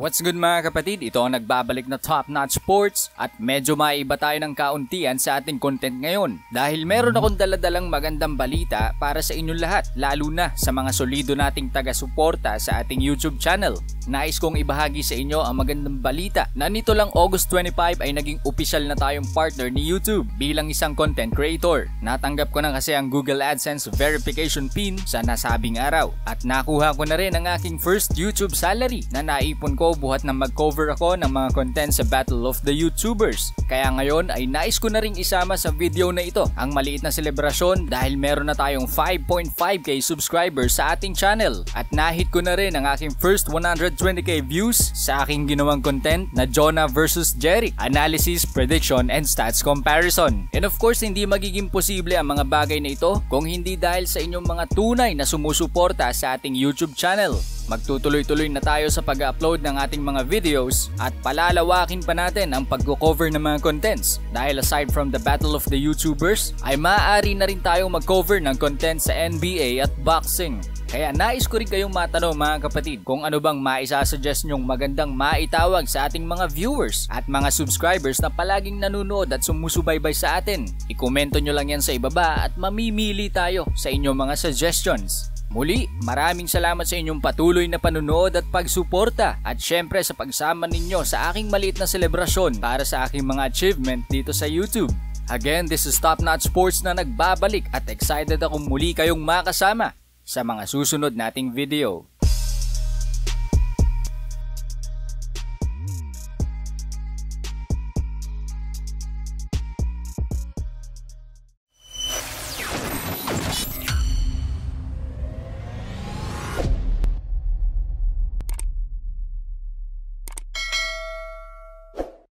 What's good mga kapatid? Ito ang nagbabalik na Top Notch Sports at medyo maiba tayo ng kauntian sa ating content ngayon dahil meron akong daladalang magandang balita para sa inyong lahat, lalo na sa mga solido nating taga-suporta sa ating YouTube channel. Nais kong ibahagi sa inyo ang magandang balita na nito lang August 25 ay naging opisyal na tayong partner ni YouTube bilang isang content creator. Natanggap ko na kasi ang Google AdSense verification pin sa nasabing araw at nakuha ko na rin ang aking first YouTube salary na naipon ko buhat na mag-cover ako ng mga content sa Battle of the YouTubers. Kaya ngayon ay nais ko na ring isama sa video na ito ang maliit na selebrasyon dahil meron na tayong 5.5k subscribers sa ating channel at nahit ko na rin ang aking first 120k views sa aking ginawang content na Jonah vs Jerry, analysis, prediction, and stats comparison. And of course, hindi magiging posible ang mga bagay na ito kung hindi dahil sa inyong mga tunay na sumusuporta sa ating YouTube channel. Magtutuloy-tuloy na tayo sa pag-upload ng ating mga videos at palalawakin pa natin ang pag-cover ng mga contents dahil aside from the Battle of the YouTubers ay maaari na rin tayong mag-cover ng content sa NBA at boxing. Kaya nais ko rin kayong matanong mga kapatid kung ano bang maisasuggest nyong magandang maitawag sa ating mga viewers at mga subscribers na palaging nanonood at sumusubaybay sa atin. I-komento nyo lang yan sa ibaba at mamimili tayo sa inyong mga suggestions. Muli, maraming salamat sa inyong patuloy na panunood at pagsuporta at syempre sa pagsama ninyo sa aking maliit na selebrasyon para sa aking mga achievement dito sa YouTube. Again, this is Top Notch Sports na nagbabalik at excited akong muli kayong makasama sa mga susunod nating video.